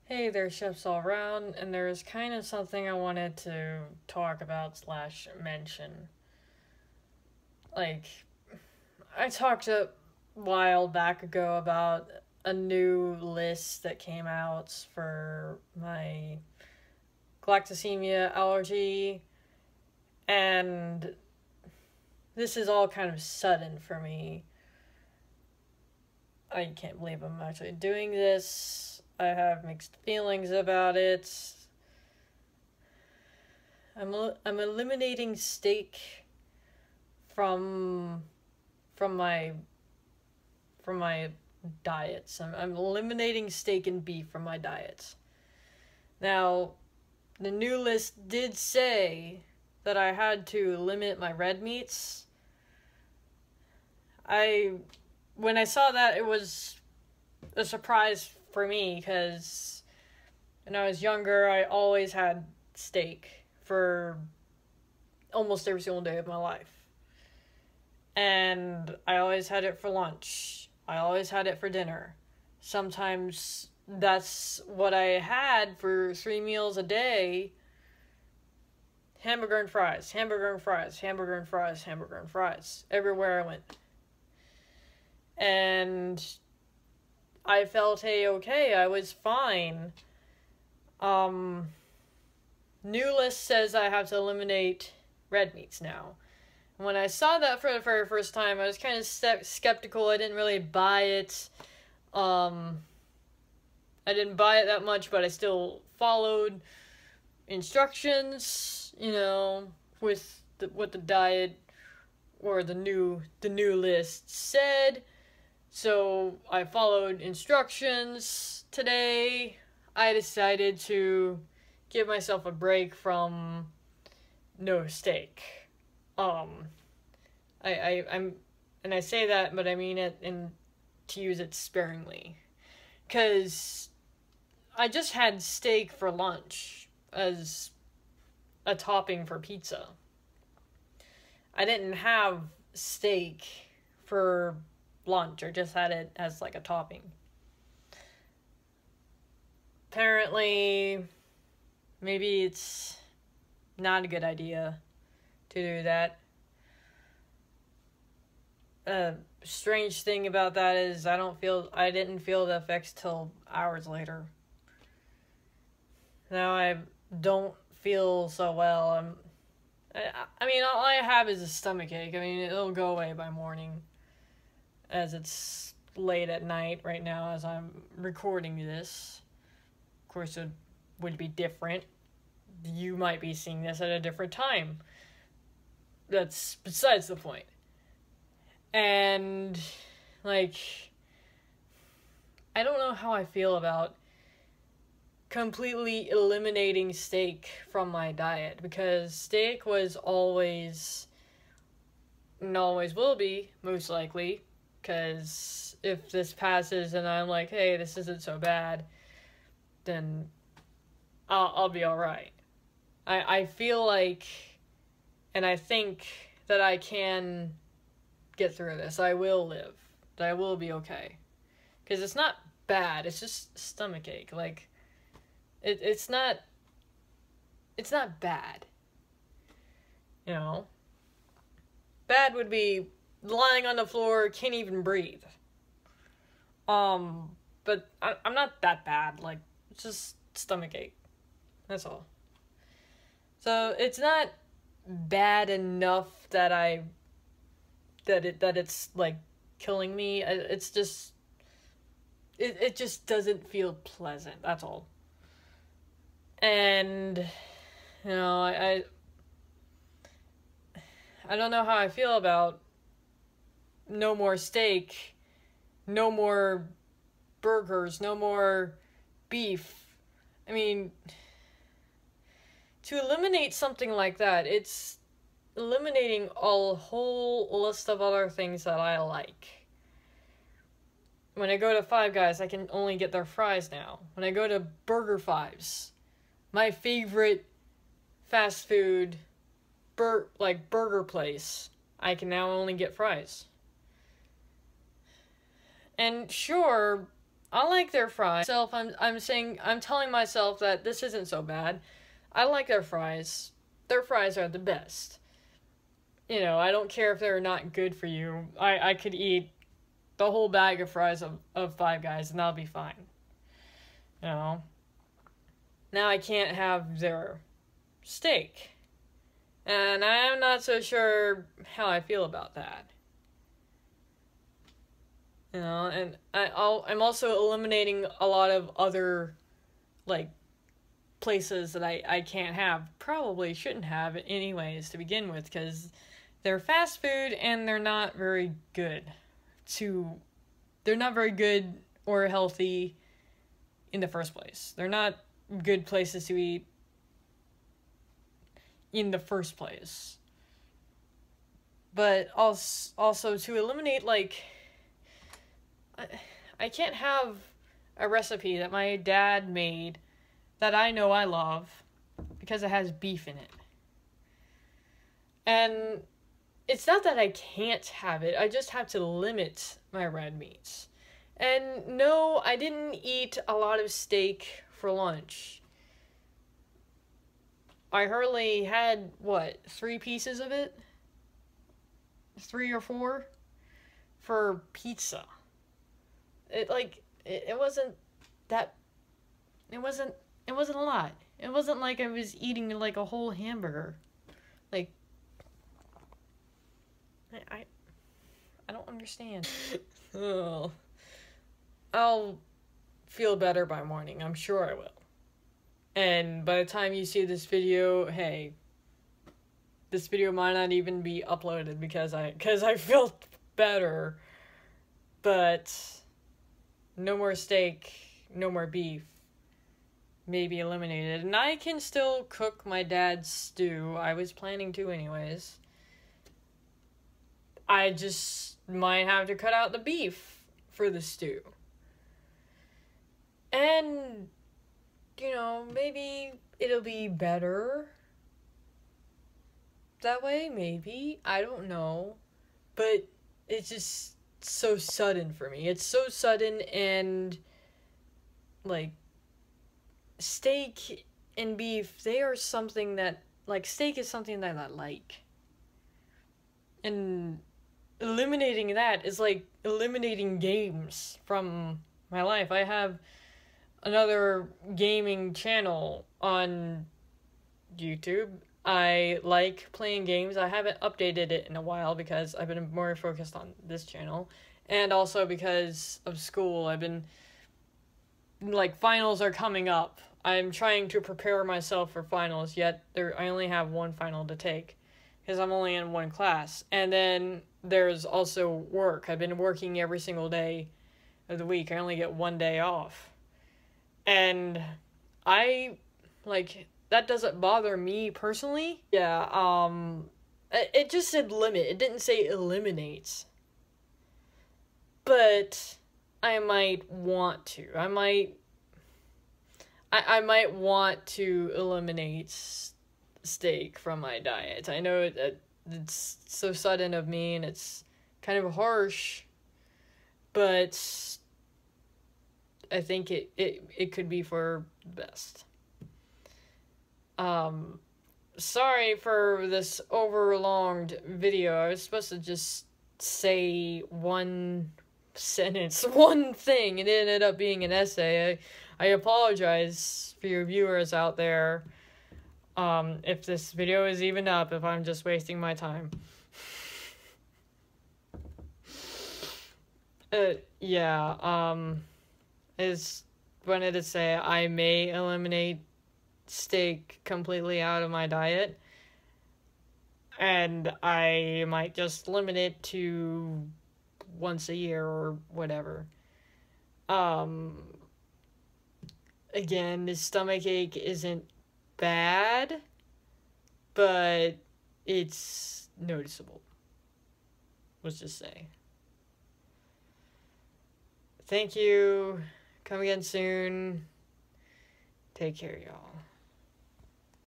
Hey there, chefs all around, and there's kind of something I wanted to talk about slash mention. Like, I talked a while back ago about a new list that came out for my galactosemia allergy, and this is all kind of sudden for me. I can't believe I'm actually doing this. I have mixed feelings about it. I'm eliminating steak from from my from my diets. I'm eliminating steak and beef from my diets. Now, the new list did say that I had to limit my red meats. I When I saw that, it was a surprise for me because when I was younger, I always had steak for almost every single day of my life. And I always had it for lunch. I always had it for dinner. Sometimes that's what I had for 3 meals a day. Hamburger and fries, hamburger and fries, hamburger and fries, hamburger and fries. Everywhere I went. And I felt okay. I was fine. New list says I have to eliminate red meats now. When I saw that for the very first time, I was kind of skeptical. I didn't really buy it. I didn't buy it that much, but I still followed instructions, with what the diet or the new list said. So I followed instructions. Today, I decided to give myself a break from no steak. I say that, but I mean it and to use it sparingly. 'Cause I just had steak for lunch as a topping for pizza. I didn't have steak for lunch, or just had it as like a topping. Apparently, maybe it's not a good idea to do that. Strange thing about that is I didn't feel the effects till hours later. Now I don't feel so well. I mean, all I have is a stomach ache. I mean, it'll go away by morning, as it's late at night right now as I'm recording this. Of course, it would be different. You might be seeing this at a different time. That's besides the point. And, like, I don't know how I feel about completely eliminating steak from my diet, because steak was always, and always will be, most likely, because if this passes and I'm like, hey, this isn't so bad, then I'll be alright. I feel like, and I think that I can get through this. I will live. That I will be okay. Because it's not bad. It's just stomach ache. Like, it's not bad. Bad would be lying on the floor, can't even breathe. But I'm not that bad. Like, it's just stomach ache. That's all. So it's not bad enough that it's like killing me. It's just it just doesn't feel pleasant. That's all. And I don't know how I feel about no more steak, no more burgers, no more beef. I mean, to eliminate something like that, it's eliminating a whole list of other things that I like. When I go to Five Guys, I can only get their fries now. When I go to Burger Fives, my favorite fast food burger place, I can now only get fries. And sure, I like their fries. I'm telling myself that this isn't so bad. I like their fries. Their fries are the best. You know, I don't care if they're not good for you. I could eat the whole bag of fries of Five Guys and that'll be fine. You know? Now I can't have their steak. And I'm not so sure how I feel about that. You know, and I'm also eliminating a lot of other, like, places that I can't have. Probably shouldn't have anyways to begin with, because they're fast food and they're not very good. They're not very good or healthy in the first place. They're not good places to eat in the first place. But also to eliminate, like, I can't have a recipe that my dad made that I know I love because it has beef in it. And it's not that I can't have it, I just have to limit my red meats. And no, I didn't eat a lot of steak for lunch. I hardly had, 3 pieces of it? 3 or 4? For pizza. It wasn't that, it wasn't a lot. It wasn't like I was eating, like, a whole hamburger. Like, I don't understand. Oh. I'll feel better by morning, I'm sure I will. And by the time you see this video, hey, this video might not even be uploaded because I feel better. But no more steak, no more beef may be eliminated. And I can still cook my dad's stew. I was planning to anyways. I just might have to cut out the beef for the stew. And, you know, maybe it'll be better that way, maybe. I don't know. But it's just so sudden for me. It's so sudden, and, like, steak and beef, they are something that, like, steak is something that I like. And eliminating that is like eliminating games from my life. I have another gaming channel on YouTube. I like playing games. I haven't updated it in a while because I've been more focused on this channel. And also because of school. I've been, like, finals are coming up. I'm trying to prepare myself for finals, yet I only have one final to take. Because I'm only in one class. And then there's also work. I've been working every single day of the week. I only get one day off. And that doesn't bother me personally. Yeah, it just said limit. It didn't say eliminate. But I might want to. I might want to eliminate steak from my diet. I know it's so sudden of me and it's kind of harsh, but I think it could be for the best. Sorry for this overlonged video. I was supposed to just say one sentence, one thing, and it ended up being an essay. I apologize for your viewers out there. If this video is even up, if I'm just wasting my time. Wanted to say I may eliminate steak completely out of my diet. And I might just limit it to once a year or whatever. Again, the stomachache isn't bad, but it's noticeable. Let's just say. Thank you. Come again soon. Take care, y'all.